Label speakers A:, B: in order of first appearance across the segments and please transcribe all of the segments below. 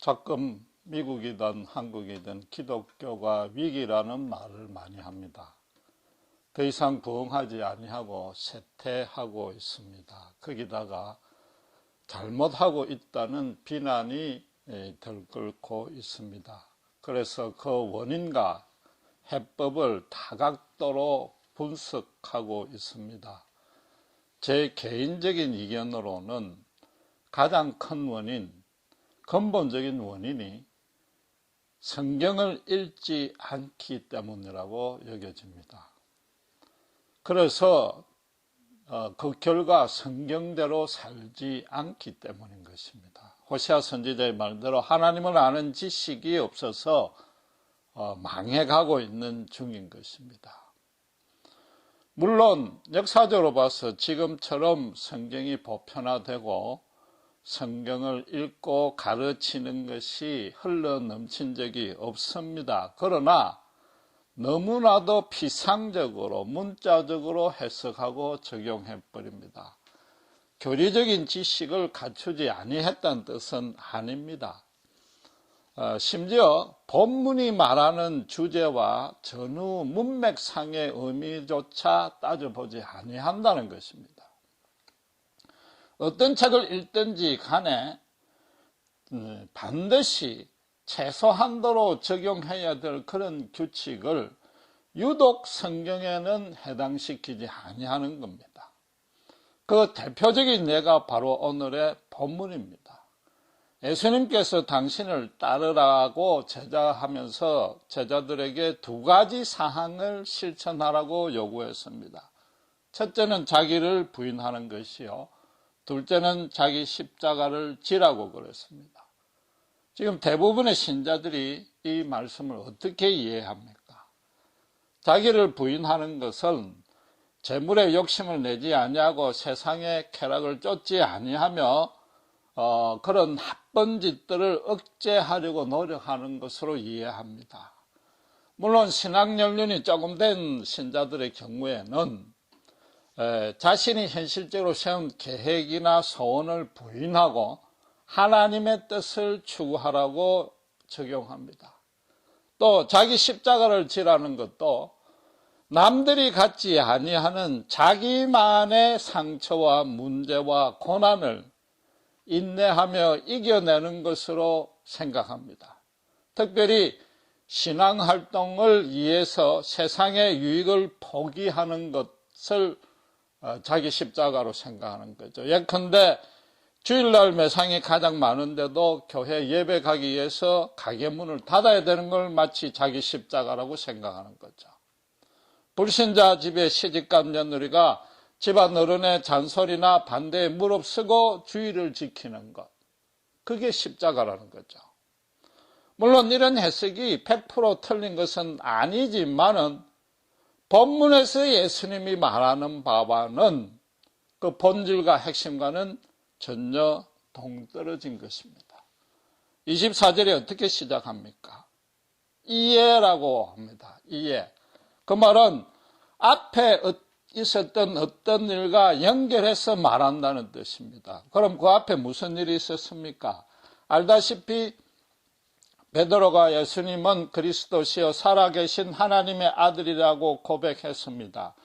A: 가끔 미국이든 한국이든 기독교가 위기라는 말을 많이 합니다. 더 이상 부흥하지 아니하고 쇠퇴하고 있습니다. 거기다가 잘못하고 있다는 비난이 들끓고 있습니다. 그래서 그 원인과 해법을 다각도로 분석하고 있습니다. 제 개인적인 의견으로는 가장 큰 원인, 근본적인 원인이 성경을 읽지 않기 때문이라고 여겨집니다. 그래서 그 결과 성경대로 살지 않기 때문인 것입니다. 호세아 선지자의 말대로 하나님을 아는 지식이 없어서 망해가고 있는 중인 것입니다. 물론 역사적으로 봐서 지금처럼 성경이 보편화되고 성경을 읽고 가르치는 것이 흘러넘친 적이 없습니다. 그러나 너무나도 피상적으로 문자적으로 해석하고 적용해버립니다. 교리적인 지식을 갖추지 아니했다는 뜻은 아닙니다. 심지어 본문이 말하는 주제와 전후 문맥상의 의미조차 따져보지 아니한다는 것입니다. 어떤 책을 읽든지 간에 반드시 최소한도로 적용해야 될 그런 규칙을 유독 성경에는 해당시키지 아니하는 겁니다. 그 대표적인 예가 바로 오늘의 본문입니다. 예수님께서 당신을 따르라고 제자하면서 제자들에게 두 가지 사항을 실천하라고 요구했습니다. 첫째는 자기를 부인하는 것이요, 둘째는 자기 십자가를 지라고 그랬습니다. 지금 대부분의 신자들이 이 말씀을 어떻게 이해합니까? 자기를 부인하는 것은 재물에 욕심을 내지 아니하고 세상의 쾌락을 쫓지 아니하며 그런 나쁜 짓들을 억제하려고 노력하는 것으로 이해합니다. 물론 신앙 연륜이 조금 된 신자들의 경우에는 자신이 현실적으로 세운 계획이나 소원을 부인하고 하나님의 뜻을 추구하라고 적용합니다. 또 자기 십자가를 지라는 것도 남들이 갖지 아니하는 자기만의 상처와 문제와 고난을 인내하며 이겨내는 것으로 생각합니다. 특별히 신앙활동을 위해서 세상의 유익을 포기하는 것을 자기 십자가로 생각하는 거죠. 예컨대 주일날 매상이 가장 많은데도 교회 예배 가기 위해서 가게 문을 닫아야 되는 걸 마치 자기 십자가라고 생각하는 거죠. 불신자 집에 시집간 며느리가 집안 어른의 잔소리나 반대에 무릅쓰고 주의를 지키는 것, 그게 십자가라는 거죠. 물론 이런 해석이 100% 틀린 것은 아니지만은 본문에서 예수님이 말하는 바와는 그 본질과 핵심과는 전혀 동떨어진 것입니다. 24절에 어떻게 시작합니까? 이해라고 합니다. 이해. 그 말은 앞에 있었던 어떤 일과 연결해서 말한다는 뜻입니다. 그럼 그 앞에 무슨 일이 있었습니까? 알다시피 베드로가 예수님은 그리스도시요 살아계신 하나님의 아들이라고 고백했습니다.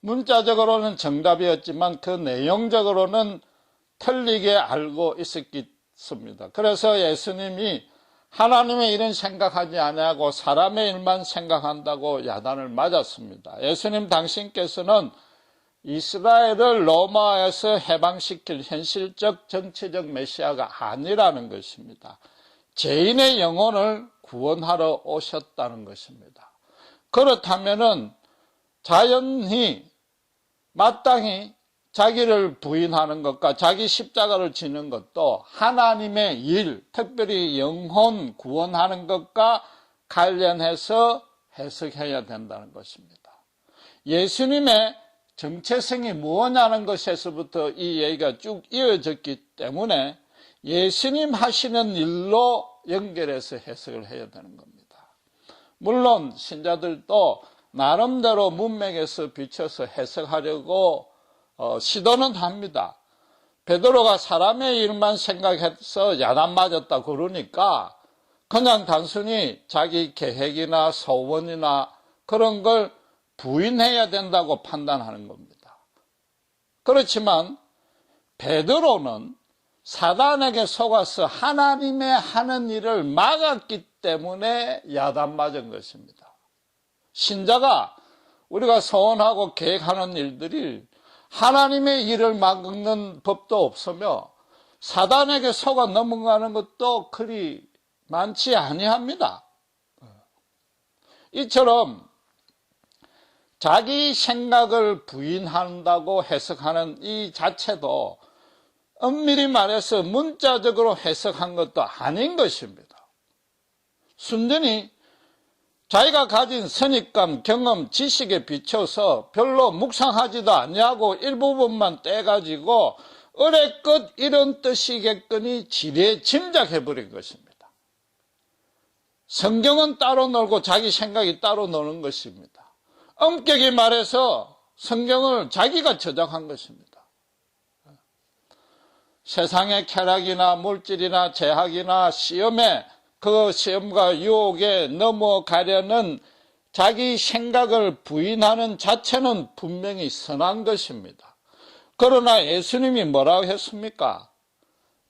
A: 문자적으로는 정답이었지만 그 내용적으로는 틀리게 알고 있었습니다. 그래서 예수님이 하나님의 일은 생각하지 아니하고 사람의 일만 생각한다고 야단을 맞았습니다. 예수님 당신께서는 이스라엘을 로마에서 해방시킬 현실적 정치적 메시아가 아니라는 것입니다. 죄인의 영혼을 구원하러 오셨다는 것입니다. 그렇다면은 자연히 마땅히 자기를 부인하는 것과 자기 십자가를 지는 것도 하나님의 일, 특별히 영혼 구원하는 것과 관련해서 해석해야 된다는 것입니다. 예수님의 정체성이 무엇냐는 것에서부터 이 얘기가 쭉 이어졌기 때문에 예수님 하시는 일로 연결해서 해석을 해야 되는 겁니다. 물론 신자들도 나름대로 문맥에서 비춰서 해석하려고 시도는 합니다. 베드로가 사람의 일만 생각해서 야단 맞았다 그러니까 그냥 단순히 자기 계획이나 소원이나 그런 걸 부인해야 된다고 판단하는 겁니다. 그렇지만 베드로는 사단에게 속아서 하나님의 하는 일을 막았기 때문에 야단 맞은 것입니다. 신자가 우리가 소원하고 계획하는 일들이 하나님의 일을 막는 법도 없으며 사단에게 속아 넘어가는 것도 그리 많지 아니합니다. 이처럼 자기 생각을 부인한다고 해석하는 이 자체도 엄밀히 말해서 문자적으로 해석한 것도 아닌 것입니다. 순전히 자기가 가진 선입감, 경험, 지식에 비춰서 별로 묵상하지도 않냐고 일부분만 떼가지고 어레껏 이런 뜻이겠거니 지레 짐작해버린 것입니다. 성경은 따로 놀고 자기 생각이 따로 노는 것입니다. 엄격히 말해서 성경을 자기가 저작한 것입니다. 세상의 쾌락이나 물질이나 제약이나 시험에 그 시험과 유혹에 넘어가려는 자기 생각을 부인하는 자체는 분명히 선한 것입니다. 그러나 예수님이 뭐라고 했습니까?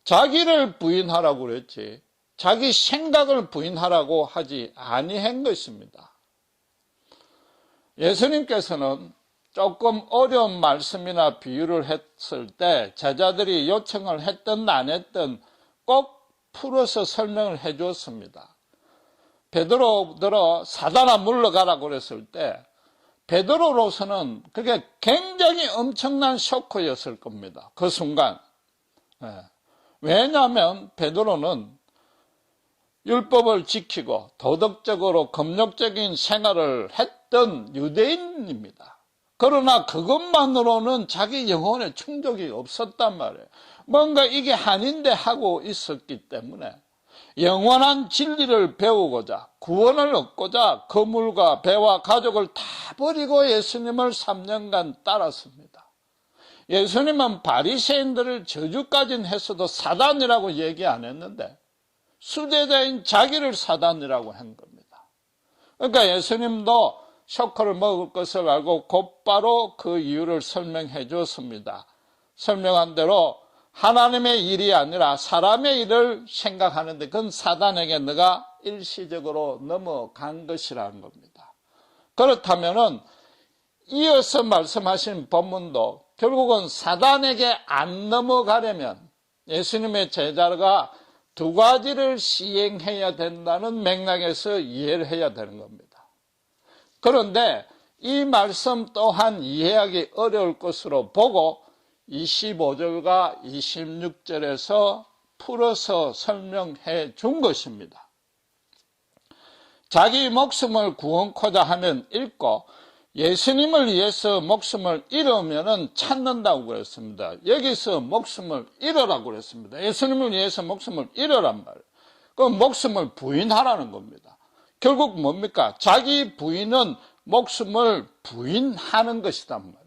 A: 자기를 부인하라고 그랬지 자기 생각을 부인하라고 하지 아니한 것입니다. 예수님께서는 조금 어려운 말씀이나 비유를 했을 때 제자들이 요청을 했든 안 했든 꼭 풀어서 설명을 해 주었습니다. 베드로들어 사단아 물러가라고 그랬을 때 베드로로서는 그게 굉장히 엄청난 쇼크였을 겁니다. 그 순간. 왜냐하면 베드로는 율법을 지키고 도덕적으로 검역적인 생활을 했던 유대인입니다. 그러나 그것만으로는 자기 영혼에 충족이 없었단 말이에요. 뭔가 이게 아닌데 하고 있었기 때문에 영원한 진리를 배우고자 구원을 얻고자 거물과 배와 가족을 다 버리고 예수님을 3년간 따랐습니다. 예수님은 바리새인들을 저주까지는 했어도 사단이라고 얘기 안 했는데 수제자인 자기를 사단이라고 한 겁니다. 그러니까 예수님도 쇼크를 먹을 것을 알고 곧바로 그 이유를 설명해 주었습니다. 설명한 대로 하나님의 일이 아니라 사람의 일을 생각하는데 그건 사단에게 너가 일시적으로 넘어간 것이라는 겁니다. 그렇다면은 이어서 말씀하신 본문도 결국은 사단에게 안 넘어가려면 예수님의 제자가 두 가지를 시행해야 된다는 맥락에서 이해를 해야 되는 겁니다. 그런데 이 말씀 또한 이해하기 어려울 것으로 보고 25절과 26절에서 풀어서 설명해 준 것입니다. 자기 목숨을 구원코자 하면 잃고 예수님을 위해서 목숨을 잃으면 찾는다고 그랬습니다. 여기서 목숨을 잃으라고 그랬습니다. 예수님을 위해서 목숨을 잃으란 말이에요. 그럼 목숨을 부인하라는 겁니다. 결국 뭡니까? 자기 부인은 목숨을 부인하는 것이란 말이에요.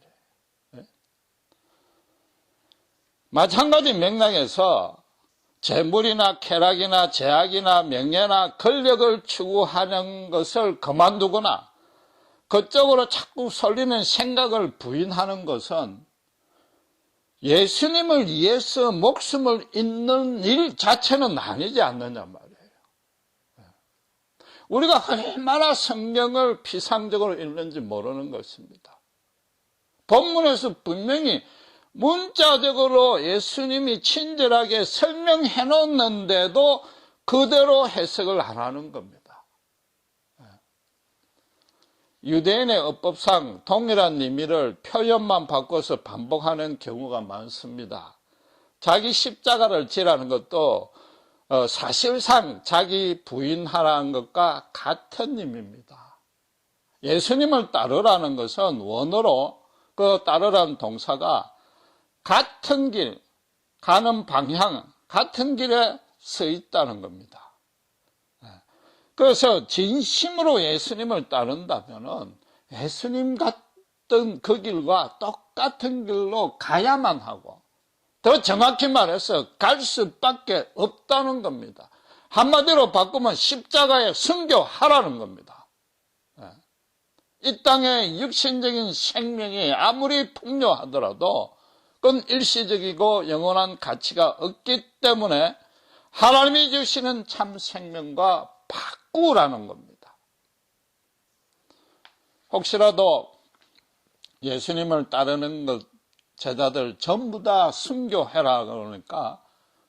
A: 마찬가지 맥락에서 재물이나 쾌락이나 제약이나 명예나 권력을 추구하는 것을 그만두거나 그쪽으로 자꾸 쏠리는 생각을 부인하는 것은 예수님을 위해서 목숨을 잇는 일 자체는 아니지 않느냐 말이에요. 우리가 얼마나 성경을 피상적으로 읽는지 모르는 것입니다. 본문에서 분명히 문자적으로 예수님이 친절하게 설명해 놓는데도 그대로 해석을 안 하는 겁니다. 유대인의 어법상 동일한 의미를 표현만 바꿔서 반복하는 경우가 많습니다. 자기 십자가를 지라는 것도 사실상 자기 부인하라는 것과 같은 의미입니다. 예수님을 따르라는 것은 원어로 그 따르라는 동사가 같은 길, 가는 방향, 같은 길에 서 있다는 겁니다. 그래서 진심으로 예수님을 따른다면은 예수님 같은 그 길과 똑같은 길로 가야만 하고 더 정확히 말해서 갈 수밖에 없다는 겁니다. 한마디로 바꾸면 십자가에 순교하라는 겁니다. 이 땅의 육신적인 생명이 아무리 풍요하더라도 그건 일시적이고 영원한 가치가 없기 때문에 하나님이 주시는 참 생명과 바꾸라는 겁니다. 혹시라도 예수님을 따르는 것 제자들 전부 다 순교해라 그러니까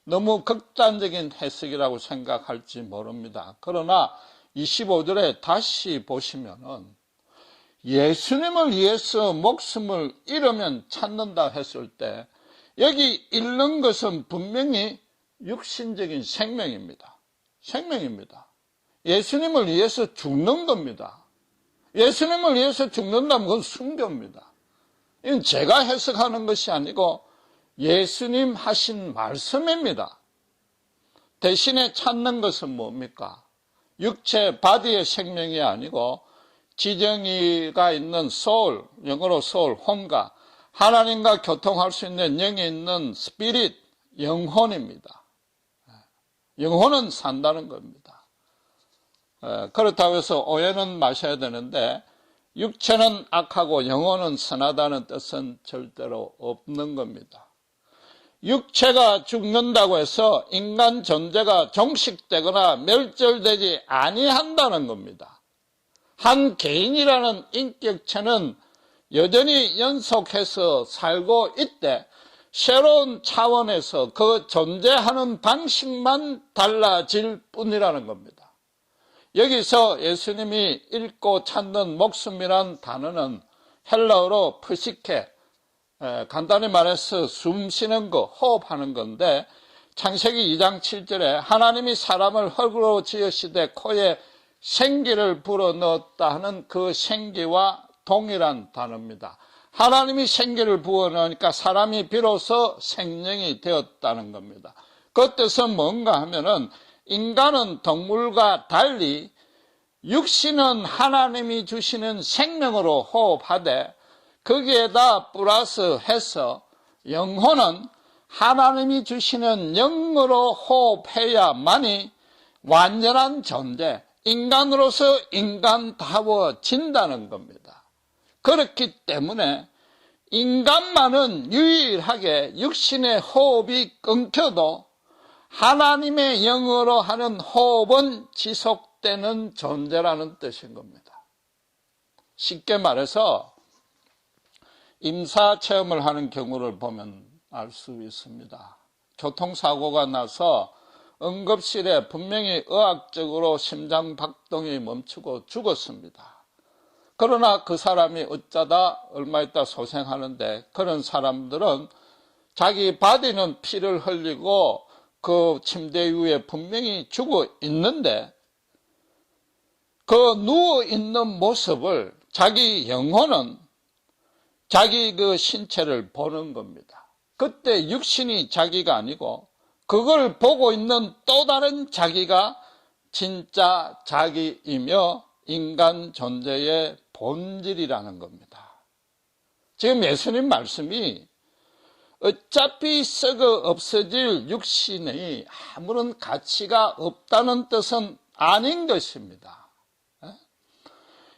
A: 너무 극단적인 해석이라고 생각할지 모릅니다. 그러나 25절에 다시 보시면은 예수님을 위해서 목숨을 잃으면 찾는다 했을 때 여기 잃는 것은 분명히 육신적인 생명입니다. 생명입니다. 예수님을 위해서 죽는 겁니다. 예수님을 위해서 죽는다면 그건 순교입니다. 이건 제가 해석하는 것이 아니고 예수님 하신 말씀입니다. 대신에 찾는 것은 뭡니까? 육체, 바디의 생명이 아니고 지정이가 있는 소울, 영어로 소울, 혼과 하나님과 교통할 수 있는 영이 있는 스피릿, 영혼입니다. 영혼은 산다는 겁니다. 그렇다고 해서 오해는 마셔야 되는데 육체는 악하고 영혼은 선하다는 뜻은 절대로 없는 겁니다. 육체가 죽는다고 해서 인간 존재가 종식되거나 멸절되지 아니한다는 겁니다. 한 개인이라는 인격체는 여전히 연속해서 살고 있대 새로운 차원에서 그 존재하는 방식만 달라질 뿐이라는 겁니다. 여기서 예수님이 잃고 찾는 목숨이란 단어는 헬라어로 프시케, 간단히 말해서 숨 쉬는 거, 호흡하는 건데 창세기 2장 7절에 하나님이 사람을 흙으로 지으시되 코에 생기를 불어넣었다 하는 그 생기와 동일한 단어입니다. 하나님이 생기를 부어넣으니까 사람이 비로소 생명이 되었다는 겁니다. 그 뜻은 뭔가 하면은 인간은 동물과 달리 육신은 하나님이 주시는 생명으로 호흡하되 거기에다 플러스해서 영혼은 하나님이 주시는 영으로 호흡해야만이 완전한 존재, 인간으로서 인간다워진다는 겁니다. 그렇기 때문에 인간만은 유일하게 육신의 호흡이 끊겨도 하나님의 영으로 하는 호흡은 지속되는 존재라는 뜻인 겁니다. 쉽게 말해서 임사체험을 하는 경우를 보면 알 수 있습니다. 교통사고가 나서 응급실에 분명히 의학적으로 심장박동이 멈추고 죽었습니다. 그러나 그 사람이 어쩌다 얼마 있다 소생하는데 그런 사람들은 자기 바디는 피를 흘리고 그 침대 위에 분명히 죽어 있는데 그 누워 있는 모습을 자기 영혼은 자기 그 신체를 보는 겁니다. 그때 육신이 자기가 아니고 그걸 보고 있는 또 다른 자기가 진짜 자기이며 인간 존재의 본질이라는 겁니다. 지금 예수님 말씀이 어차피 썩어 없어질 육신이 아무런 가치가 없다는 뜻은 아닌 것입니다.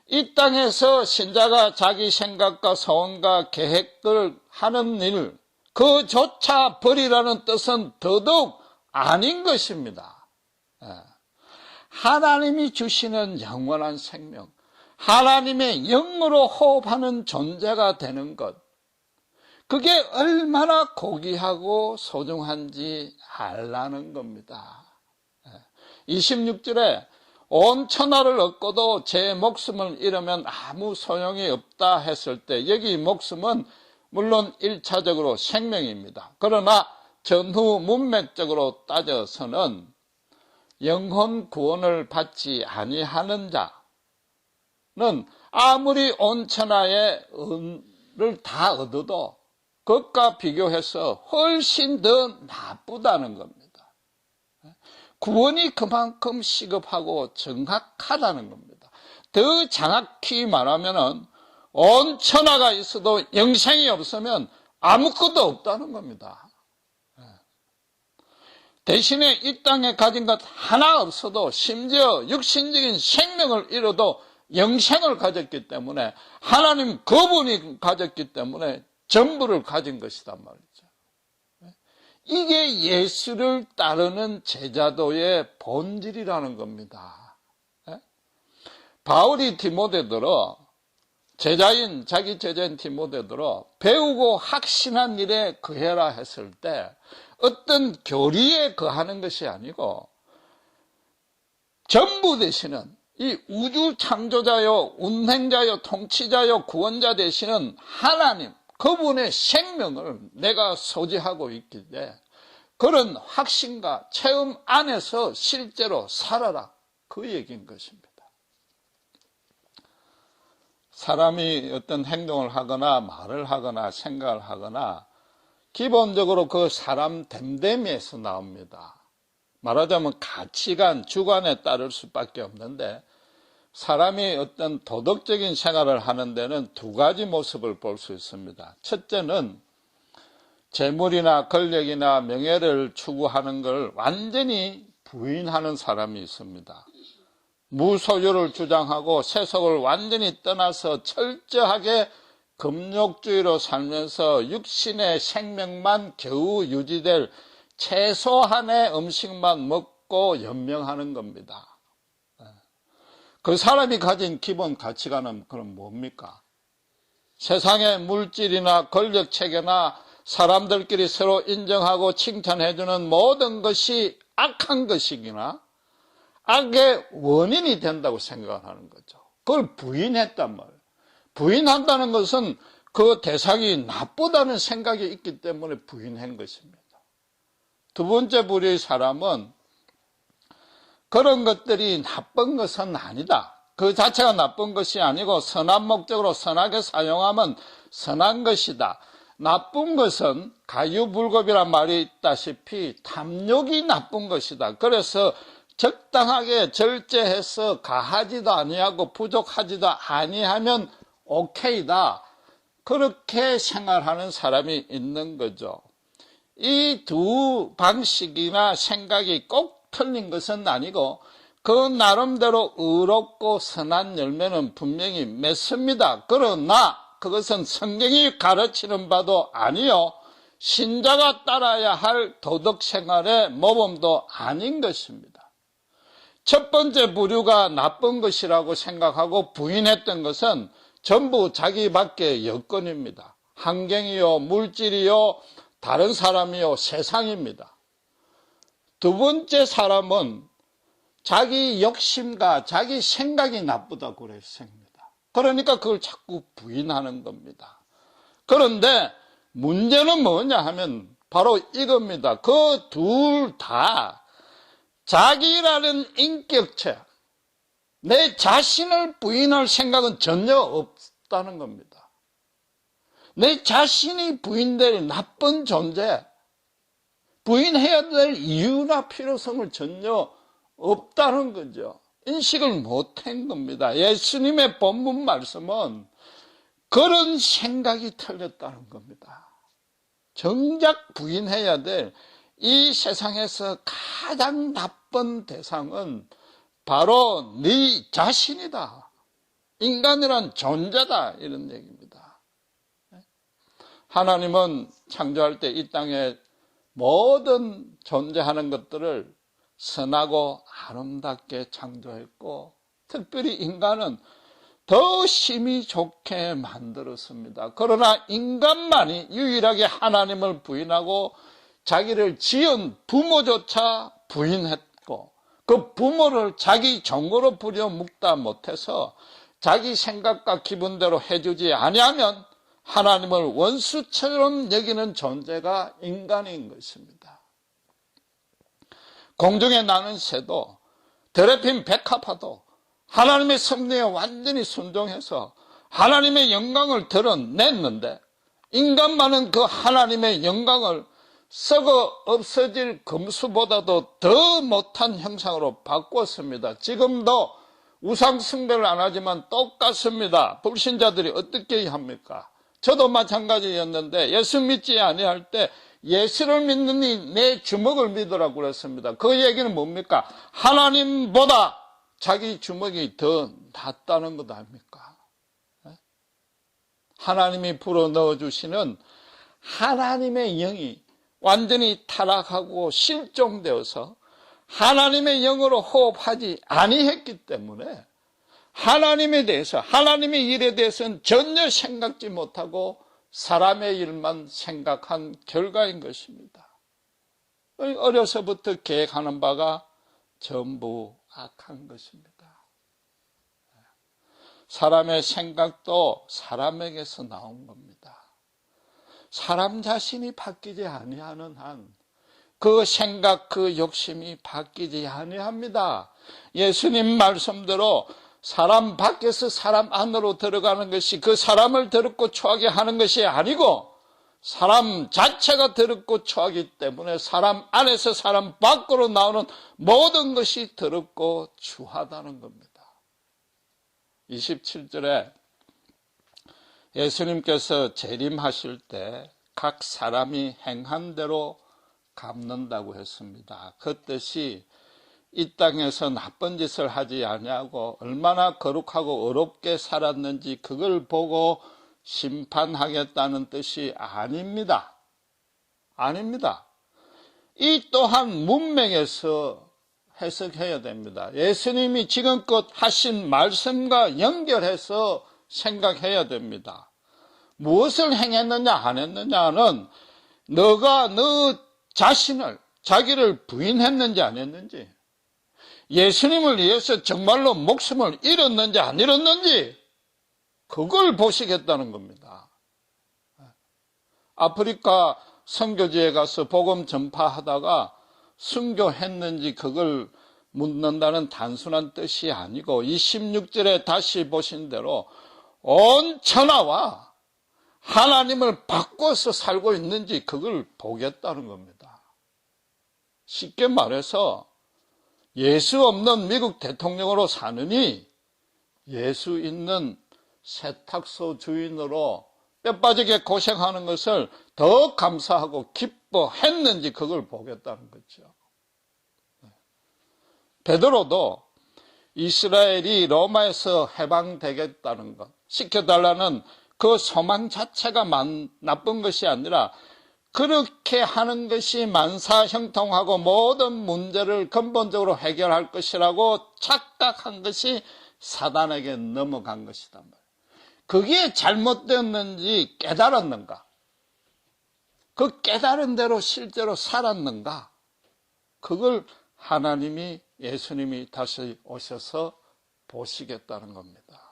A: 이 땅에서 신자가 자기 생각과 소원과 계획을 하는 일, 그조차 버리라는 뜻은 더더욱 아닌 것입니다. 하나님이 주시는 영원한 생명, 하나님의 영으로 호흡하는 존재가 되는 것, 그게 얼마나 고귀하고 소중한지 알라는 겁니다. 26절에 온 천하를 얻고도 제 목숨을 잃으면 아무 소용이 없다 했을 때 여기 목숨은 물론 1차적으로 생명입니다. 그러나 전후 문맥적으로 따져서는 영혼 구원을 받지 아니하는 자는 아무리 온 천하의 은을 다 얻어도 그것과 비교해서 훨씬 더 나쁘다는 겁니다. 구원이 그만큼 시급하고 정확하다는 겁니다. 더 정확히 말하면은 온 천하가 있어도 영생이 없으면 아무것도 없다는 겁니다. 대신에 이 땅에 가진 것 하나 없어도 심지어 육신적인 생명을 잃어도 영생을 가졌기 때문에 하나님 그분이 가졌기 때문에 전부를 가진 것이단 말이죠. 이게 예수를 따르는 제자도의 본질이라는 겁니다. 바울이 디모데들어 자기 제자인 디모데들어 배우고 확신한 일에 거해라 했을 때 어떤 교리에 거하는 것이 아니고 전부 되시는 이 우주 창조자요, 운행자요, 통치자요, 구원자 되시는 하나님, 그분의 생명을 내가 소지하고 있기에 그런 확신과 체험 안에서 실제로 살아라. 그 얘기인 것입니다. 사람이 어떤 행동을 하거나 말을 하거나 생각을 하거나 기본적으로 그 사람 됨됨이에서 나옵니다. 말하자면 가치관, 주관에 따를 수밖에 없는데 사람이 어떤 도덕적인 생활을 하는 데는 두 가지 모습을 볼 수 있습니다. 첫째는 재물이나 권력이나 명예를 추구하는 걸 완전히 부인하는 사람이 있습니다. 무소유를 주장하고 세속을 완전히 떠나서 철저하게 금욕주의로 살면서 육신의 생명만 겨우 유지될 최소한의 음식만 먹고 연명하는 겁니다. 그 사람이 가진 기본 가치관은 그럼 뭡니까? 세상의 물질이나 권력체계나 사람들끼리 서로 인정하고 칭찬해주는 모든 것이 악한 것이기나 악의 원인이 된다고 생각하는 거죠. 그걸 부인했단 말이에요. 부인한다는 것은 그 대상이 나쁘다는 생각이 있기 때문에 부인한 것입니다. 두 번째 부류의 사람은 그런 것들이 나쁜 것은 아니다. 그 자체가 나쁜 것이 아니고 선한 목적으로 선하게 사용하면 선한 것이다. 나쁜 것은 가유불급이란 말이 있다시피 탐욕이 나쁜 것이다. 그래서 적당하게 절제해서 가하지도 아니하고 부족하지도 아니하면 오케이다. 그렇게 생각하는 사람이 있는 거죠. 이 두 방식이나 생각이 꼭 틀린 것은 아니고 그 나름대로 의롭고 선한 열매는 분명히 맺습니다. 그러나 그것은 성경이 가르치는 바도 아니요 신자가 따라야 할 도덕생활의 모범도 아닌 것입니다. 첫 번째 부류가 나쁜 것이라고 생각하고 부인했던 것은 전부 자기 밖의 여건입니다. 환경이요, 물질이요, 다른 사람이요, 세상입니다. 두 번째 사람은 자기 욕심과 자기 생각이 나쁘다고 그랬습니다. 그러니까 그걸 자꾸 부인하는 겁니다. 그런데 문제는 뭐냐 하면 바로 이겁니다. 그 둘 다 자기라는 인격체, 내 자신을 부인할 생각은 전혀 없다는 겁니다. 내 자신이 부인될 나쁜 존재, 부인해야 될 이유나 필요성을 전혀 없다는 거죠. 인식을 못한 겁니다. 예수님의 본문 말씀은 그런 생각이 틀렸다는 겁니다. 정작 부인해야 될 이 세상에서 가장 나쁜 대상은 바로 네 자신이다. 인간이란 존재다. 이런 얘기입니다. 하나님은 창조할 때 이 땅에 모든 존재하는 것들을 선하고 아름답게 창조했고 특별히 인간은 더 심히 좋게 만들었습니다. 그러나 인간만이 유일하게 하나님을 부인하고 자기를 지은 부모조차 부인했고 그 부모를 자기 종으로 부려 묵다 못해서 자기 생각과 기분대로 해주지 아니하면 하나님을 원수처럼 여기는 존재가 인간인 것입니다. 공중에 나는 새도 더럽힌 백합화도 하나님의 섭리에 완전히 순종해서 하나님의 영광을 드러냈는데 인간만은 그 하나님의 영광을 썩어 없어질 금수보다도 더 못한 형상으로 바꿨습니다. 지금도 우상 숭배를 안 하지만 똑같습니다. 불신자들이 어떻게 합니까? 저도 마찬가지였는데 예수 믿지 아니할 때 예수를 믿느니 내 주먹을 믿으라고 그랬습니다. 그 얘기는 뭡니까? 하나님보다 자기 주먹이 더 낫다는 것 아닙니까? 하나님이 불어넣어 주시는 하나님의 영이 완전히 타락하고 실종되어서 하나님의 영으로 호흡하지 아니했기 때문에 하나님에 대해서, 하나님의 일에 대해서는 전혀 생각지 못하고 사람의 일만 생각한 결과인 것입니다. 어려서부터 계획하는 바가 전부 악한 것입니다. 사람의 생각도 사람에게서 나온 겁니다. 사람 자신이 바뀌지 아니하는 한 그 생각, 그 욕심이 바뀌지 아니합니다. 예수님 말씀대로 사람 밖에서 사람 안으로 들어가는 것이 그 사람을 더럽고 추하게 하는 것이 아니고 사람 자체가 더럽고 추하기 때문에 사람 안에서 사람 밖으로 나오는 모든 것이 더럽고 추하다는 겁니다. 27절에 예수님께서 재림하실 때 각 사람이 행한 대로 갚는다고 했습니다. 그 뜻이 이 땅에서 나쁜 짓을 하지 아니하고 얼마나 거룩하고 의롭게 살았는지 그걸 보고 심판하겠다는 뜻이 아닙니다. 아닙니다. 이 또한 문맥에서 해석해야 됩니다. 예수님이 지금껏 하신 말씀과 연결해서 생각해야 됩니다. 무엇을 행했느냐 안 했느냐는 너가 너 자신을, 자기를 부인했는지 안 했는지, 예수님을 위해서 정말로 목숨을 잃었는지 안 잃었는지 그걸 보시겠다는 겁니다. 아프리카 선교지에 가서 복음 전파하다가 순교했는지 그걸 묻는다는 단순한 뜻이 아니고 26절에 다시 보신 대로 온 천하와 하나님을 바꿔서 살고 있는지 그걸 보겠다는 겁니다. 쉽게 말해서 예수 없는 미국 대통령으로 사느니 예수 있는 세탁소 주인으로 뼈빠지게 고생하는 것을 더 감사하고 기뻐했는지 그걸 보겠다는 거죠. 베드로도 이스라엘이 로마에서 해방되겠다는 것, 시켜달라는 그 소망 자체가 나쁜 것이 아니라 그렇게 하는 것이 만사형통하고 모든 문제를 근본적으로 해결할 것이라고 착각한 것이 사단에게 넘어간 것이단 말이에요. 그게 잘못되었는지 깨달았는가? 그 깨달은 대로 실제로 살았는가? 그걸 하나님이, 예수님이 다시 오셔서 보시겠다는 겁니다.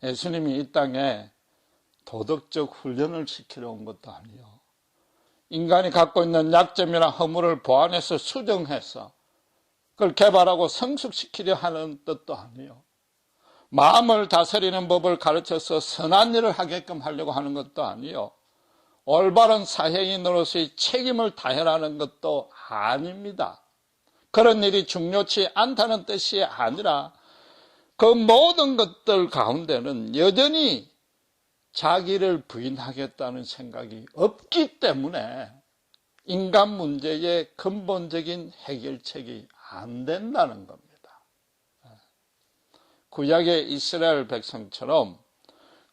A: 예수님이 이 땅에 도덕적 훈련을 시키려 온 것도 아니요. 인간이 갖고 있는 약점이나 허물을 보완해서 수정해서 그걸 개발하고 성숙시키려 하는 뜻도 아니요. 마음을 다스리는 법을 가르쳐서 선한 일을 하게끔 하려고 하는 것도 아니요. 올바른 사회인으로서의 책임을 다해라는 것도 아닙니다. 그런 일이 중요치 않다는 뜻이 아니라 그 모든 것들 가운데는 여전히 자기를 부인하겠다는 생각이 없기 때문에 인간 문제의 근본적인 해결책이 안 된다는 겁니다. 구약의 이스라엘 백성처럼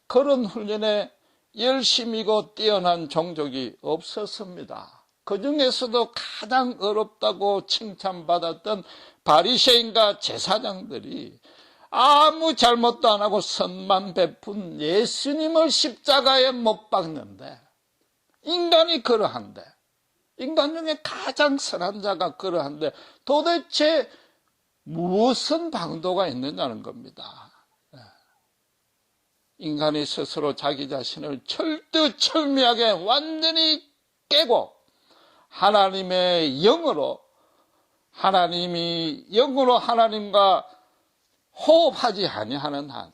A: 그런 훈련에 열심이고 뛰어난 종족이 없었습니다. 그 중에서도 가장 어렵다고 칭찬받았던 바리새인과 제사장들이 아무 잘못도 안 하고 선만 베푼 예수님을 십자가에 못 박는데, 인간이 그러한데, 인간 중에 가장 선한 자가 그러한데 도대체 무슨 방도가 있느냐는 겁니다. 인간이 스스로 자기 자신을 철두철미하게 완전히 깨고 하나님의 영으로, 하나님이 영으로 하나님과 호흡하지 아니하는 한,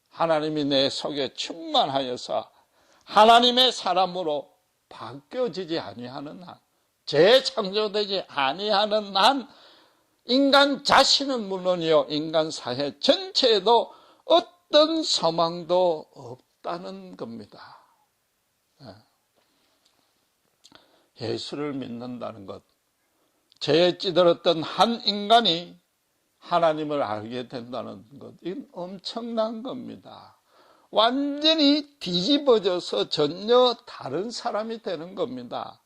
A: 하나님이 내 속에 충만하여서 하나님의 사람으로 바뀌어지지 아니하는 한, 재창조되지 아니하는 한, 인간 자신은 물론이요, 인간 사회 전체에도 어떤 소망도 없다는 겁니다. 예수를 믿는다는 것, 죄에 찌들었던 한 인간이 하나님을 알게 된다는 것, 이건 엄청난 겁니다. 완전히 뒤집어져서 전혀 다른 사람이 되는 겁니다.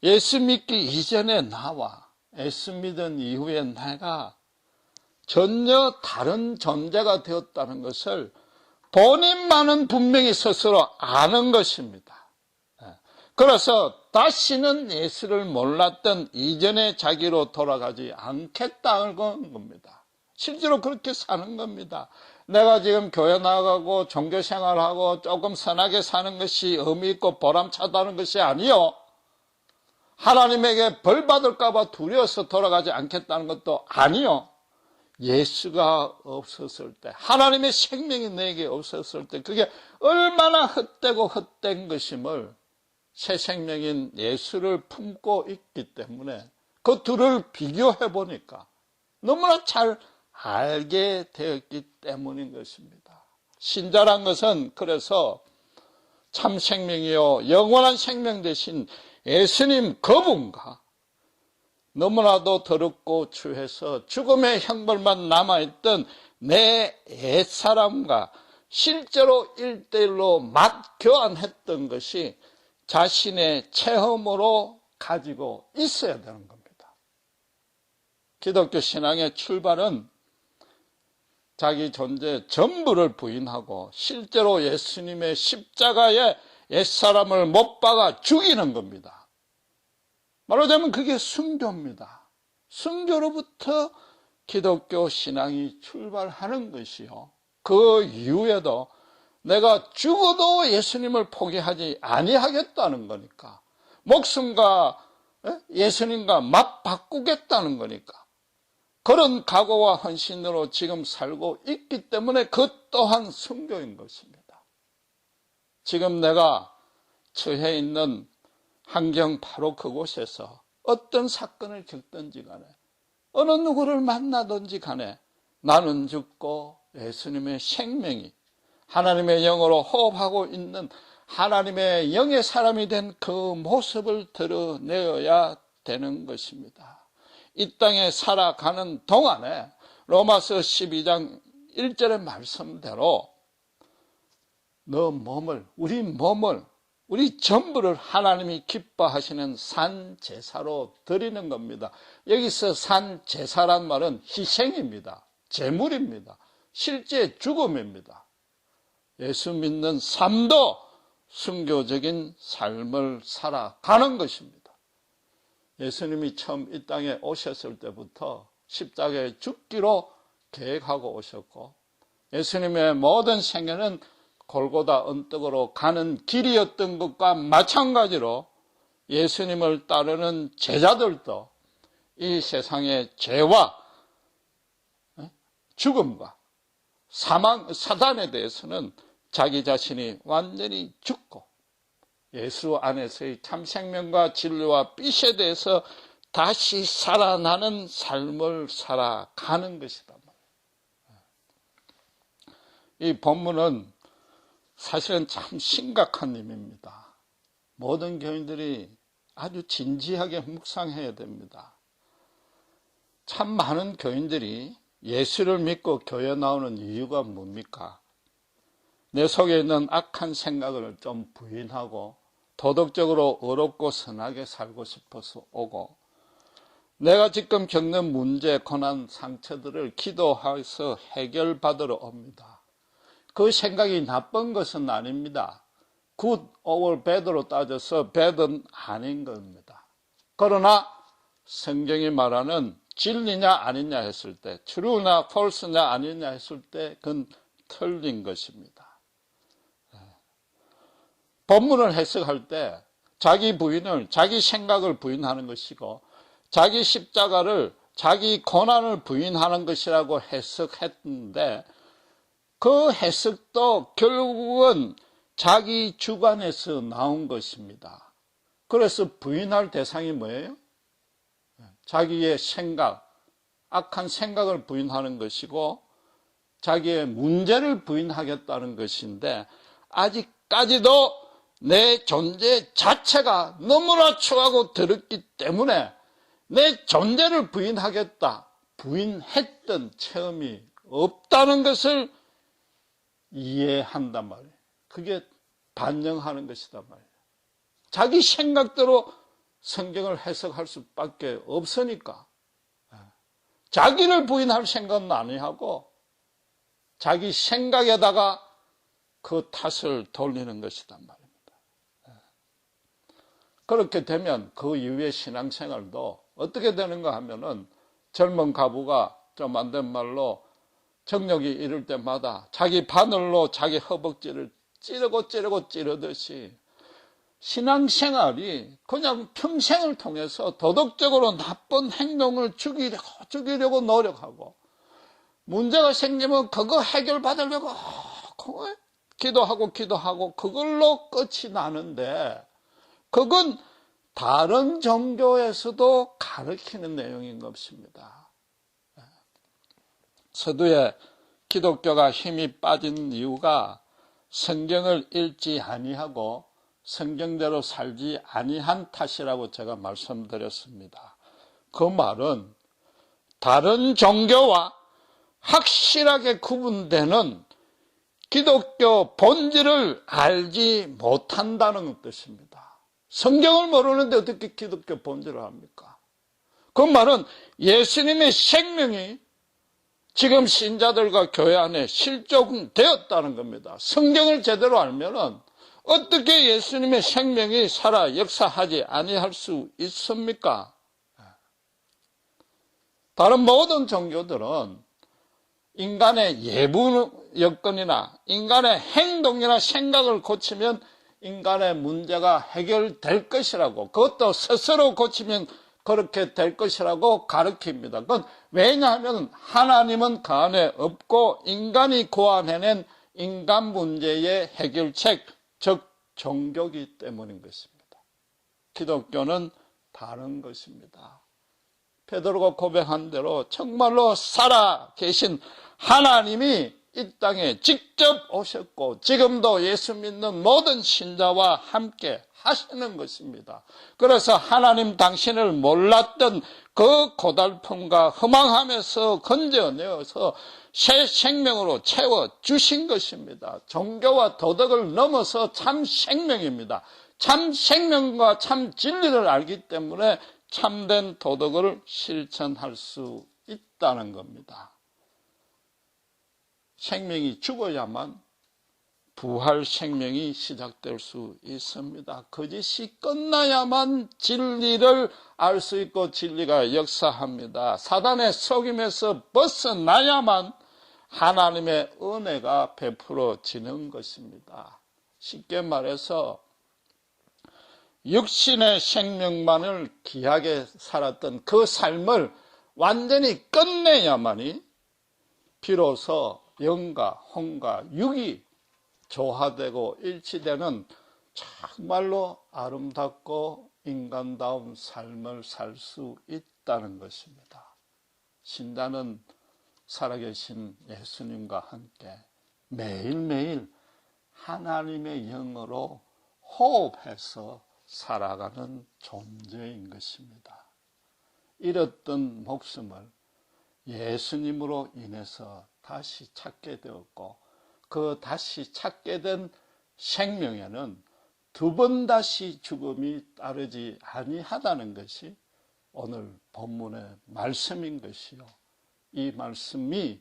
A: 예수 믿기 이전에 나와 예수 믿은 이후에 내가 전혀 다른 존재가 되었다는 것을 본인만은 분명히 스스로 아는 것입니다. 그래서 다시는 예수를 몰랐던 이전의 자기로 돌아가지 않겠다는 겁니다. 실제로 그렇게 사는 겁니다. 내가 지금 교회 나가고 종교생활하고 조금 선하게 사는 것이 의미 있고 보람차다는 것이 아니요, 하나님에게 벌 받을까 봐 두려워서 돌아가지 않겠다는 것도 아니요, 예수가 없었을 때, 하나님의 생명이 내게 없었을 때 그게 얼마나 헛되고 헛된 것임을 새 생명인 예수를 품고 있기 때문에 그 둘을 비교해 보니까 너무나 잘 알게 되었기 때문인 것입니다. 신자란 것은 그래서 참 생명이요 영원한 생명 되신 예수님 그분과 너무나도 더럽고 추해서 죽음의 형벌만 남아있던 내 옛사람과 실제로 1:1로 맞교환했던 것이 자신의 체험으로 가지고 있어야 되는 겁니다. 기독교 신앙의 출발은 자기 존재 전부를 부인하고 실제로 예수님의 십자가에 옛사람을 못 박아 죽이는 겁니다. 말하자면 그게 순교입니다. 순교로부터 기독교 신앙이 출발하는 것이요, 그 이후에도 내가 죽어도 예수님을 포기하지 아니하겠다는 거니까, 목숨과 예수님과 맞바꾸겠다는 거니까, 그런 각오와 헌신으로 지금 살고 있기 때문에 그 또한 순교인 것입니다. 지금 내가 처해 있는 환경 바로 그곳에서 어떤 사건을 겪든지 간에 어느 누구를 만나든지 간에 나는 죽고 예수님의 생명이 하나님의 영으로 호흡하고 있는 하나님의 영의 사람이 된 그 모습을 드러내어야 되는 것입니다. 이 땅에 살아가는 동안에 로마서 12장 1절의 말씀대로 너 몸을, 우리 전부를 하나님이 기뻐하시는 산제사로 드리는 겁니다. 여기서 산제사란 말은 희생입니다. 제물입니다. 실제 죽음입니다. 예수 믿는 삶도 순교적인 삶을 살아가는 것입니다. 예수님이 처음 이 땅에 오셨을 때부터 십자가에 죽기로 계획하고 오셨고, 예수님의 모든 생애는 골고다 언덕으로 가는 길이었던 것과 마찬가지로 예수님을 따르는 제자들도 이 세상의 죄와 죽음과 사망, 사단에 대해서는 자기 자신이 완전히 죽고 예수 안에서의 참 생명과 진리와 빛에 대해서 다시 살아나는 삶을 살아가는 것이다. 이 본문은 사실은 참 심각한 의미입니다. 모든 교인들이 아주 진지하게 묵상해야 됩니다. 참 많은 교인들이 예수를 믿고 교회 나오는 이유가 뭡니까? 내 속에 있는 악한 생각을 좀 부인하고 도덕적으로 어렵고 선하게 살고 싶어서 오고, 내가 지금 겪는 문제, 고난, 상처들을 기도해서 해결받으러 옵니다. 그 생각이 나쁜 것은 아닙니다. good or bad로 따져서 bad은 아닌 겁니다. 그러나 성경이 말하는 진리냐 아니냐 했을 때, true냐 false냐 아니냐 했을 때 그건 틀린 것입니다. 본문을 해석할 때 자기 부인을, 자기 생각을 부인하는 것이고 자기 십자가를, 자기 고난을 부인하는 것이라고 해석했는데, 그 해석도 결국은 자기 주관에서 나온 것입니다. 그래서 부인할 대상이 뭐예요? 자기의 생각, 악한 생각을 부인하는 것이고 자기의 문제를 부인하겠다는 것인데, 아직까지도 내 존재 자체가 너무나 추하고 더럽기 때문에 내 존재를 부인하겠다, 부인했던 체험이 없다는 것을 이해한단 말이에요. 그게 반영하는 것이단 말이에요. 자기 생각대로 성경을 해석할 수밖에 없으니까 자기를 부인할 생각은 아니하고 자기 생각에다가 그 탓을 돌리는 것이단 말입니다. 그렇게 되면 그 이후의 신앙생활도 어떻게 되는가 하면은 젊은 가부가 좀 안 된 말로 정력이 이를 때마다 자기 바늘로 자기 허벅지를 찌르듯이 신앙생활이 그냥 평생을 통해서 도덕적으로 나쁜 행동을 죽이려고 노력하고 문제가 생기면 그거 해결받으려고 기도하고 그걸로 끝이 나는데 그건 다른 종교에서도 가르치는 내용인 것입니다. 서두에 기독교가 힘이 빠진 이유가 성경을 읽지 아니하고 성경대로 살지 아니한 탓이라고 제가 말씀드렸습니다. 그 말은 다른 종교와 확실하게 구분되는 기독교 본질을 알지 못한다는 뜻입니다. 성경을 모르는데 어떻게 기독교 본질을 압니까? 그 말은 예수님의 생명이 지금 신자들과 교회 안에 실종되었다는 겁니다. 성경을 제대로 알면은 어떻게 예수님의 생명이 살아 역사하지 아니할 수 있습니까? 다른 모든 종교들은 인간의 예부 여건이나 인간의 행동이나 생각을 고치면 인간의 문제가 해결될 것이라고, 그것도 스스로 고치면 그렇게 될 것이라고 가르칩니다. 그건 왜냐하면 하나님은 그 안에 없고 인간이 고안해낸 인간 문제의 해결책, 즉 종교이기 때문인 것입니다. 기독교는 다른 것입니다. 베드로가 고백한 대로 정말로 살아 계신 하나님이 이 땅에 직접 오셨고 지금도 예수 믿는 모든 신자와 함께 하시는 것입니다. 그래서 하나님 당신을 몰랐던 그 고달픔과 허망함에서 건져내어서 새 생명으로 채워주신 것입니다. 종교와 도덕을 넘어서 참 생명입니다. 참 생명과 참 진리를 알기 때문에 참된 도덕을 실천할 수 있다는 겁니다. 생명이 죽어야만 부활 생명이 시작될 수 있습니다. 거짓이 끝나야만 진리를 알 수 있고 진리가 역사합니다. 사단의 속임에서 벗어나야만 하나님의 은혜가 베풀어지는 것입니다. 쉽게 말해서 육신의 생명만을 귀하게 살았던 그 삶을 완전히 끝내야만이 비로소 영과 혼과 육이 조화되고 일치되는 정말로 아름답고 인간다운 삶을 살 수 있다는 것입니다. 신자는 살아계신 예수님과 함께 매일매일 하나님의 영으로 호흡해서 살아가는 존재인 것입니다. 잃었던 목숨을 예수님으로 인해서 다시 찾게 되었고 그 다시 찾게 된 생명에는 두 번 다시 죽음이 따르지 아니하다는 것이 오늘 본문의 말씀인 것이요. 이 말씀이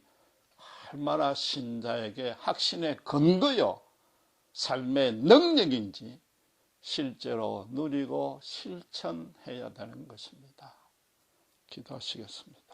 A: 얼마나 신자에게 확신의 근거요 삶의 능력인지 실제로 누리고 실천해야 되는 것입니다. 기도하시겠습니다.